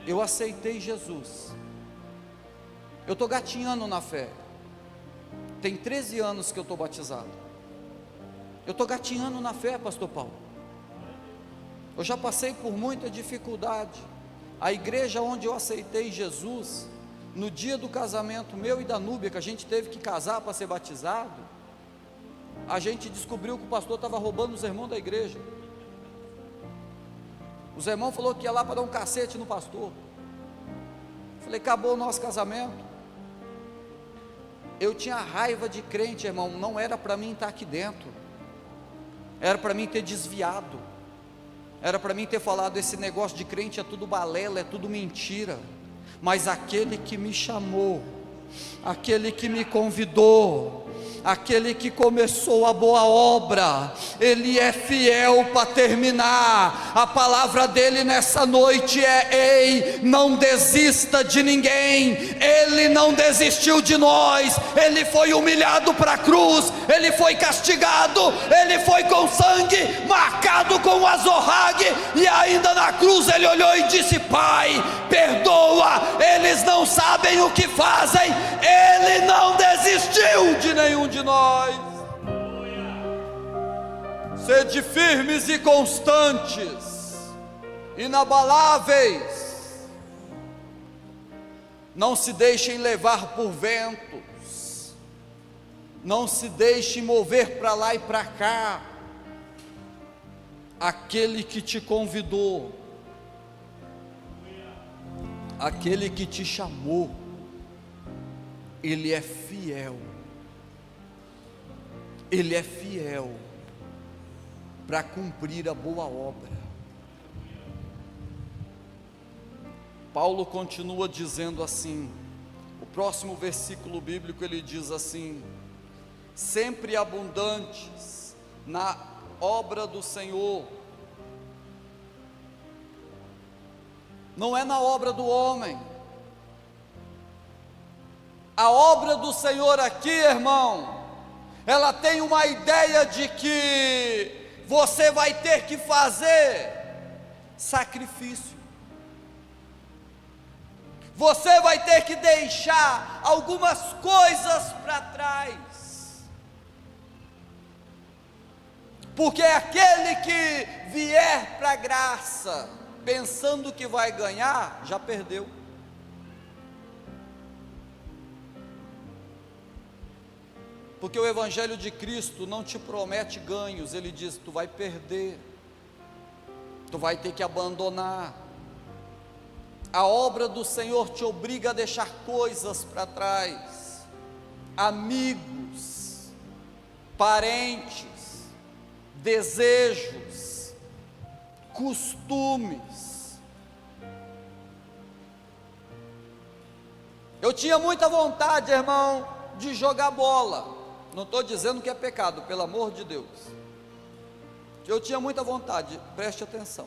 eu aceitei Jesus. Eu estou gatinhando na fé. Tem 13 anos que eu estou batizado. Eu estou gatinhando na fé, pastor Paulo. Eu já passei por muita dificuldade. A igreja onde eu aceitei Jesus, no dia do casamento meu e da Núbia, que a gente teve que casar para ser batizado, a gente descobriu que o pastor estava roubando os irmãos da igreja. Os irmãos falaram que ia lá para dar um cacete no pastor. Falei, acabou o nosso casamento. Eu tinha raiva de crente, irmão. Não era para mim estar aqui dentro, era para mim ter desviado, era para mim ter falado, esse negócio de crente é tudo balela, é tudo mentira. Mas aquele que me chamou, aquele que me convidou, aquele que começou a boa obra, Ele é fiel para terminar. A palavra dele nessa noite é, ei, não desista de ninguém. Ele não desistiu de nós. Ele foi humilhado para a cruz, ele foi castigado, ele foi com sangue marcado com o azorrague, e ainda na cruz ele olhou e disse, Pai, perdoa, eles não sabem o que fazem. Ele não desistiu de nenhum de nós. Sede firmes e constantes, inabaláveis, não se deixem levar por ventos, não se deixem mover para lá e para cá. Aquele que te convidou, aquele que te chamou, Ele é fiel. Ele é fiel para cumprir a boa obra. Paulo continua dizendo assim, o próximo versículo bíblico ele diz assim, sempre abundantes na obra do Senhor. Não é na obra do homem. A obra do Senhor aqui, irmão, ela tem uma ideia de que você vai ter que fazer sacrifício. Você vai ter que deixar algumas coisas para trás, porque aquele que vier para a graça, pensando que vai ganhar, já perdeu. Porque o Evangelho de Cristo não te promete ganhos, ele diz: tu vai perder, tu vai ter que abandonar. A obra do Senhor te obriga a deixar coisas para trás, amigos, parentes, desejos, costumes. Eu tinha muita vontade, irmão, de jogar bola. Não estou dizendo que é pecado, pelo amor de Deus. Eu tinha muita vontade, preste atenção.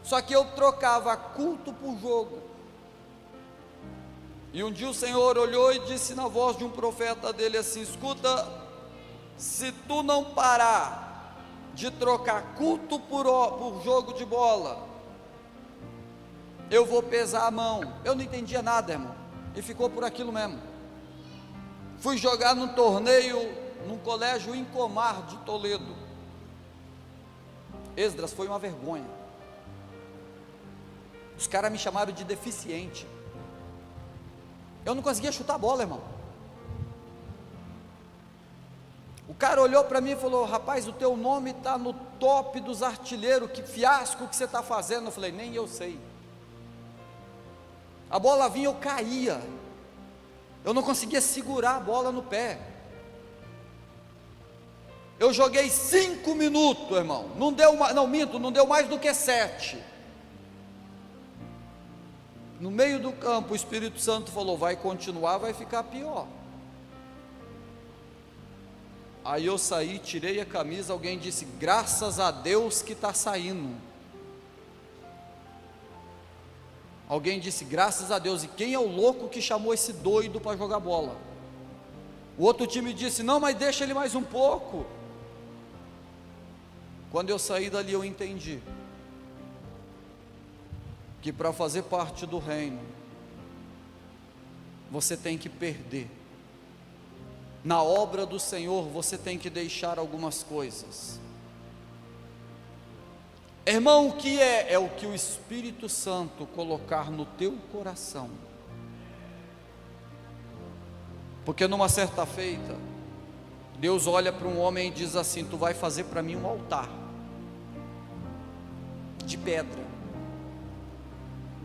Só que eu trocava culto por jogo. E um dia o Senhor olhou e disse na voz de um profeta dele assim: escuta, se tu não parar de trocar culto por jogo de bola, eu vou pesar a mão. Eu não entendia nada, irmão, e ficou por aquilo mesmo. Fui jogar num torneio, num colégio Incomar de Toledo. Esdras, foi uma vergonha. Os caras me chamaram de deficiente. Eu não conseguia chutar a bola, irmão. O cara olhou para mim e falou: rapaz, o teu nome está no top dos artilheiros, que fiasco que você está fazendo. Eu falei: nem eu sei. A bola vinha, eu caía. Eu não conseguia segurar a bola no pé. Eu joguei 5 minutos, irmão. Não deu mais do que 7. No meio do campo, o Espírito Santo falou: vai continuar, vai ficar pior. Aí eu saí, tirei a camisa, alguém disse: graças a Deus que está saindo. Alguém disse: graças a Deus. E quem é o louco que chamou esse doido para jogar bola? O outro time disse: não, mas deixa ele mais um pouco. Quando eu saí dali, eu entendi que para fazer parte do reino, você tem que perder. Na obra do Senhor, você tem que deixar algumas coisas. Irmão, o que é? É o que o Espírito Santo colocar no teu coração. Porque numa certa feita, Deus olha para um homem e diz assim: tu vai fazer para mim um altar de pedra.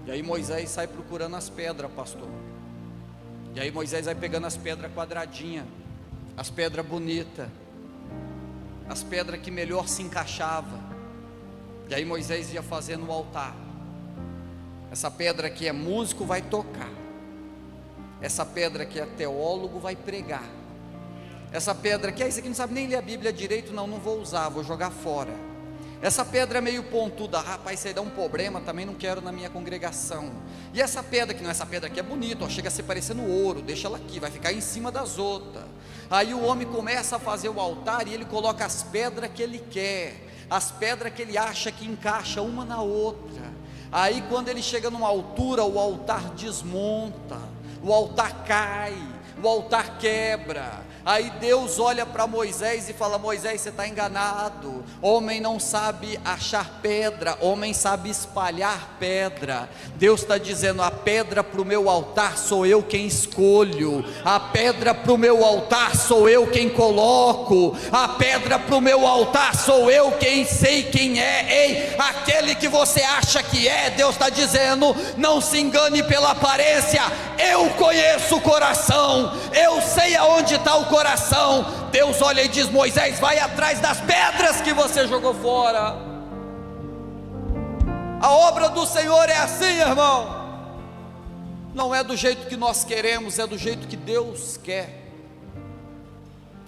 E aí Moisés sai procurando as pedras, pastor. E aí Moisés vai pegando as pedras quadradinhas, as pedras bonitas, as pedras que melhor se encaixava. E aí Moisés ia fazendo o altar. Essa pedra que é músico vai tocar. Essa pedra que é teólogo vai pregar. Essa pedra que esse aqui não sabe nem ler a Bíblia direito, não vou usar, vou jogar fora. Essa pedra é meio pontuda, rapaz, isso aí dá um problema, também não quero na minha congregação. E essa pedra, que não é essa pedra aqui, é bonita, ó, chega a ser parecendo ouro, deixa ela aqui, vai ficar em cima das outras. Aí o homem começa a fazer o altar e ele coloca as pedras que ele quer, as pedras que ele acha que encaixa uma na outra. Aí quando ele chega numa altura, o altar desmonta, o altar cai, o altar quebra. Aí Deus olha para Moisés e fala: Moisés, você está enganado. Homem não sabe achar pedra, homem sabe espalhar pedra. Deus está dizendo: a pedra para o meu altar sou eu quem escolho, a pedra para o meu altar sou eu quem coloco, a pedra para o meu altar sou eu quem sei quem é. Ei, aquele que você acha que é, Deus está dizendo: não se engane pela aparência, eu conheço o coração, eu sei aonde está o coração. Deus olha e diz: Moisés, vai atrás das pedras que você jogou fora. A obra do Senhor é assim, irmão. Não é do jeito que nós queremos, é do jeito que Deus quer.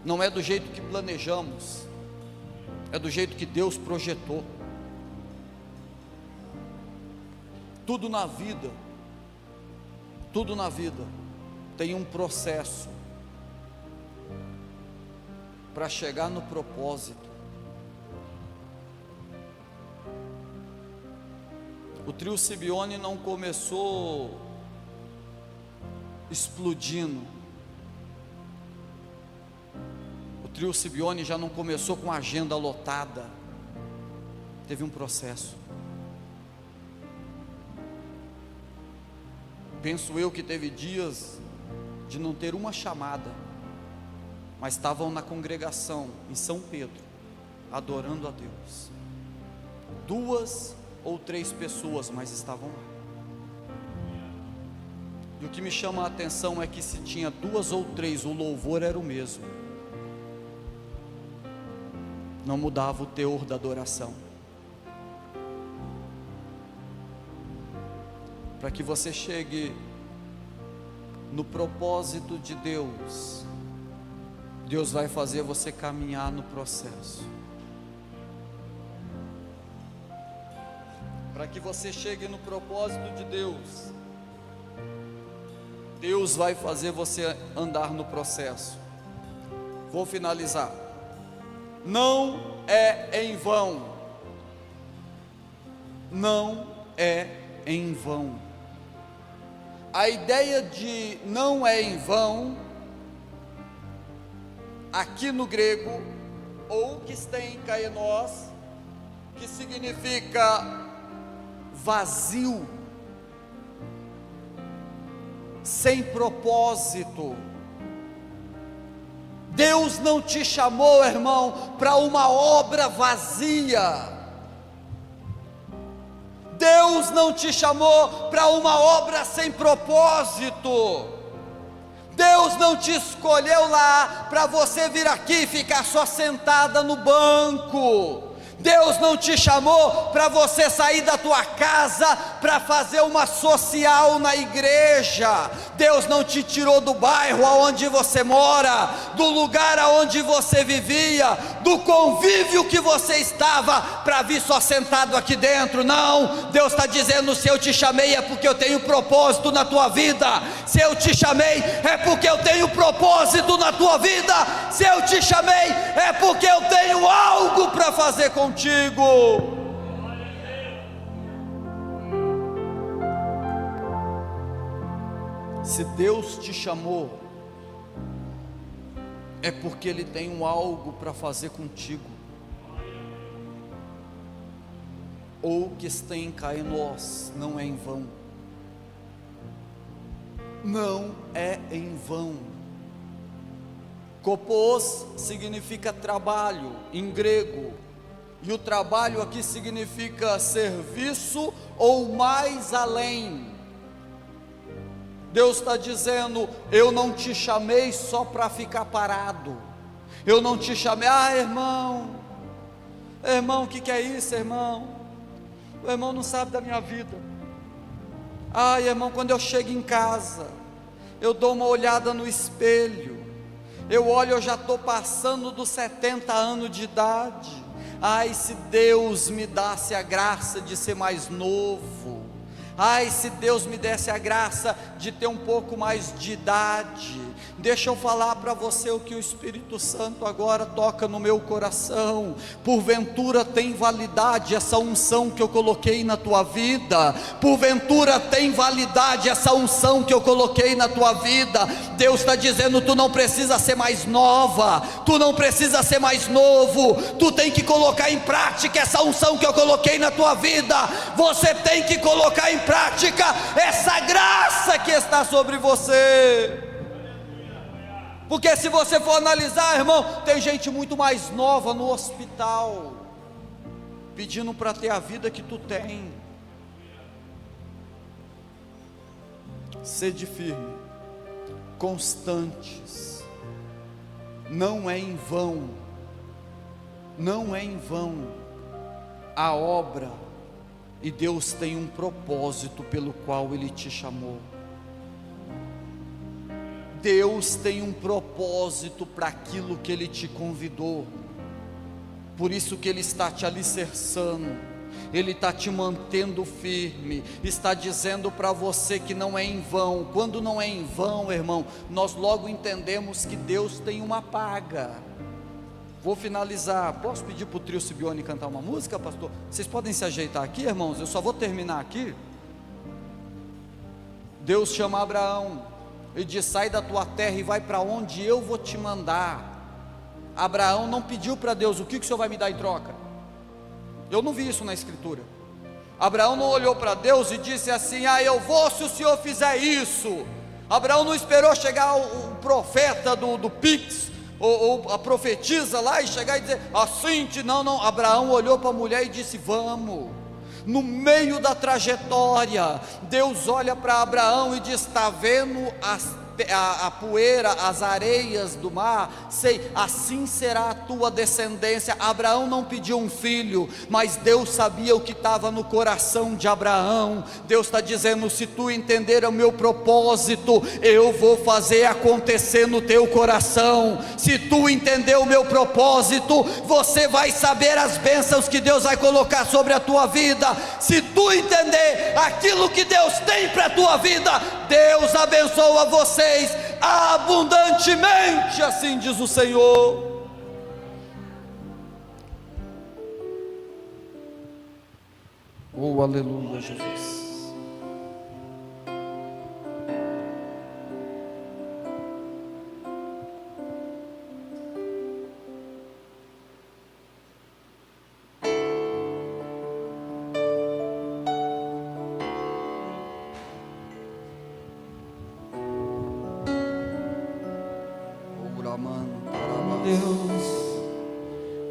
Não é do jeito que planejamos, é do jeito que Deus projetou. Tudo na vida tem um processo para chegar no propósito. trio Sibione não começou explodindo. O trio Sibione já não começou com a agenda lotada. Teve um processo. Penso eu que teve dias de não ter uma chamada, mas estavam na congregação em São Pedro, adorando a Deus. 2 ou 3 pessoas, mas estavam lá. E o que me chama a atenção é que se tinha 2 ou 3, o louvor era o mesmo. Não mudava o teor da adoração. Para que você chegue no propósito de Deus, Deus vai fazer você caminhar no processo. Para que você chegue no propósito de Deus, Deus vai fazer você andar no processo. Vou finalizar. Não é em vão. Não é em vão. A ideia de não é em vão, aqui no grego, ou que está em kaenos, que significa vazio, sem propósito. Deus não te chamou, irmão, para uma obra vazia. Deus não te chamou para uma obra sem propósito. Deus não te escolheu lá para você vir aqui e ficar só sentada no banco. Deus não te chamou para você sair da tua casa para fazer uma social na igreja. Deus não te tirou do bairro aonde você mora, do lugar aonde você vivia, do convívio que você estava, para vir só sentado aqui dentro. Não, Deus está dizendo: se eu te chamei é porque eu tenho propósito na tua vida. Se eu te chamei é porque eu tenho propósito na tua vida. Se eu te chamei é porque eu tenho algo para fazer contigo. Se Deus te chamou, é porque Ele tem algo para fazer contigo. Ou que está em kaenos, não é em vão. Não é em vão. Kopos significa trabalho em grego, e o trabalho aqui significa serviço ou mais além. Deus está dizendo: eu não te chamei só para ficar parado. Eu não te chamei, irmão, o que é isso, irmão? O irmão não sabe da minha vida. Irmão, quando eu chego em casa, eu dou uma olhada no espelho, eu olho, eu já estou passando dos 70 anos de idade. Se Deus me desse a graça de ser mais novo. Se Deus me desse a graça de ter um pouco mais de idade. Deixa eu falar para você o que o Espírito Santo agora toca no meu coração. Porventura tem validade essa unção que eu coloquei na tua vida? Porventura tem validade essa unção que eu coloquei na tua vida? Deus está dizendo: tu não precisa ser mais nova, tu não precisa ser mais novo, tu tem que colocar em prática essa unção que eu coloquei na tua vida. Você tem que colocar em prática essa graça que está sobre você. Porque se você for analisar, irmão, tem gente muito mais nova no hospital, pedindo para ter a vida que tu tem. Sede firme, constantes, não é em vão, não é em vão a obra, e Deus tem um propósito pelo qual Ele te chamou. Deus tem um propósito para aquilo que Ele te convidou. Por isso que Ele está te alicerçando, Ele está te mantendo firme, está dizendo para você que não é em vão. Quando não é em vão, irmão, nós logo entendemos que Deus tem uma paga. Vou finalizar. Posso pedir para o trio Sibione cantar uma música, pastor? Vocês podem se ajeitar aqui, irmãos? Eu só vou terminar aqui. Deus chama Abraão e diz: sai da tua terra e vai para onde eu vou te mandar. Abraão não pediu para Deus: o que o Senhor vai me dar em troca? Eu não vi isso na escritura. Abraão não olhou para Deus e disse assim: eu vou se o Senhor fizer isso. Abraão não esperou chegar o profeta do Pix, ou a profetisa lá, e chegar e dizer assim, não. Abraão olhou para a mulher e disse: vamos. No meio da trajetória, Deus olha para Abraão e diz: está vendo a poeira, as areias do mar? Sei, assim será a tua descendência. Abraão não pediu um filho, mas Deus sabia o que estava no coração de Abraão. Deus está dizendo: se tu entender o meu propósito, eu vou fazer acontecer no teu coração. Se tu entender o meu propósito, você vai saber as bênçãos que Deus vai colocar sobre a tua vida. Se tu entender aquilo que Deus tem para a tua vida, Deus abençoa você abundantemente, assim diz o Senhor. Oh, aleluia, Jesus. Deus,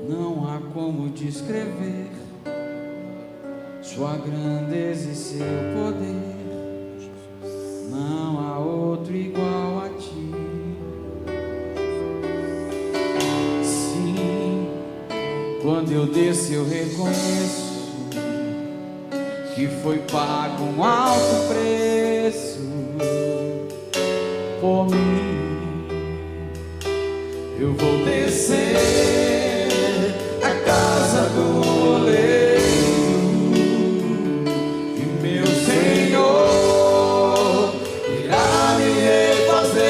não há como descrever sua grandeza e seu poder, não há outro igual a ti. Sim, quando eu desço eu reconheço que foi pago um alto preço por mim. Eu vou descer a casa do oleiro e meu Senhor irá me refazer.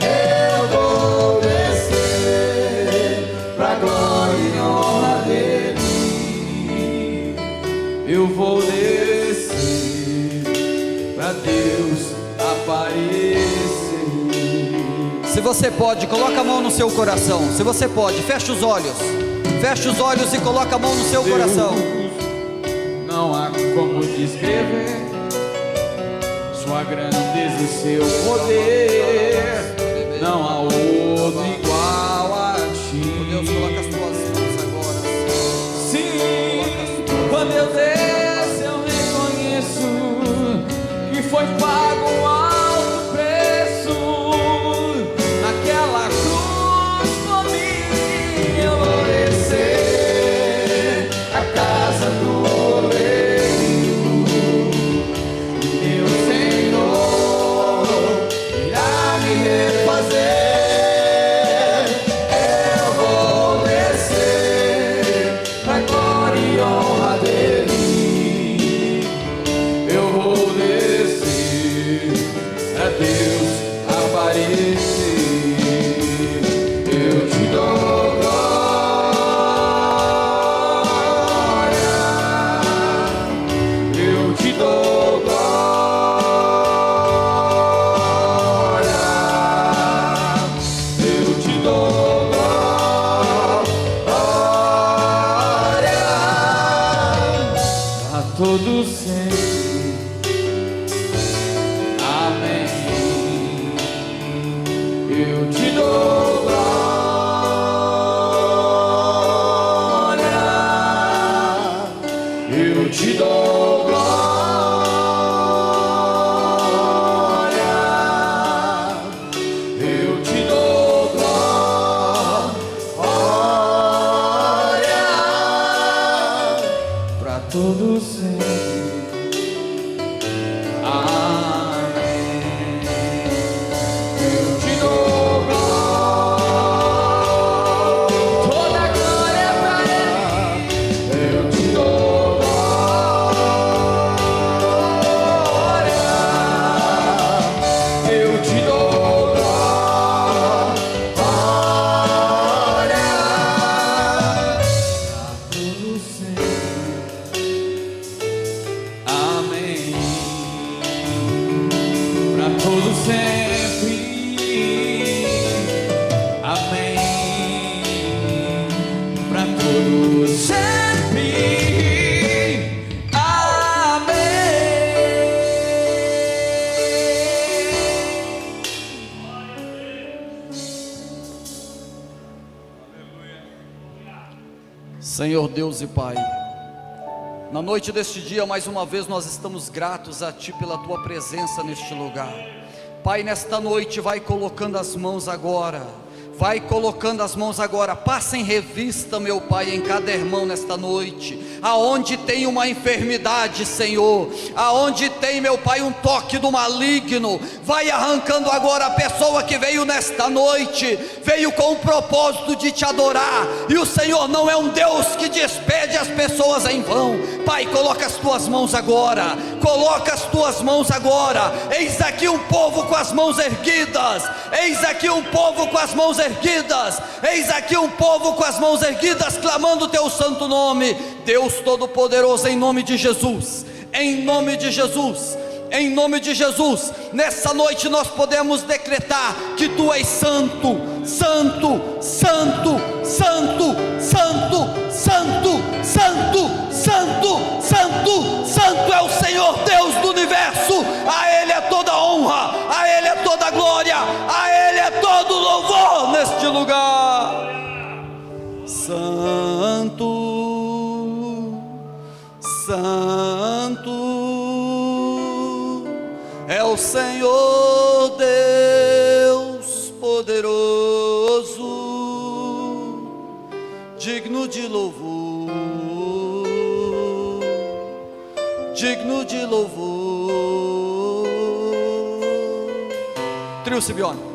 Eu vou descer pra glória e honra dele. Eu vou descer pra Deus aparecer. Se você pode, coloca a mão no seu coração. Se você pode, fecha os olhos. Fecha os olhos e coloca a mão no seu coração. Não há como descrever sua grandeza e seu poder. Não há outro igual a ti. Deus, coloca as tuas mãos agora. Sim, quando eu desço eu reconheço que foi pago um alto preço naquela cruz por mim. Eu vou descer a casa do oleiro, meu Senhor irá me refazer. Senhor Deus e Pai, na noite deste dia, mais uma vez nós estamos gratos a Ti pela Tua presença neste lugar. Pai, nesta noite vai colocando as mãos agora, passa em revista, meu Pai, em cada irmão nesta noite, aonde tem uma enfermidade, Senhor, aonde tem, meu Pai, um toque do maligno, vai arrancando agora. A pessoa que veio nesta noite, veio com o propósito de Te adorar, e o Senhor não é um Deus que despede as pessoas em vão. Pai, coloca as Tuas mãos agora, eis aqui um povo com as mãos erguidas, eis aqui um povo com as mãos erguidas, clamando o Teu santo nome, Deus Todo-Poderoso, em nome de Jesus, nessa noite nós podemos decretar que Tu és santo, santo, santo, santo, santo, santo, santo, santo, santo, santo é o Senhor Deus do universo. A Ele é toda honra, a Ele é toda glória, a Ele é todo louvor neste lugar. Santo, santo é o Senhor Deus poderoso, digno de louvor, digno de louvor. Trio Sibione.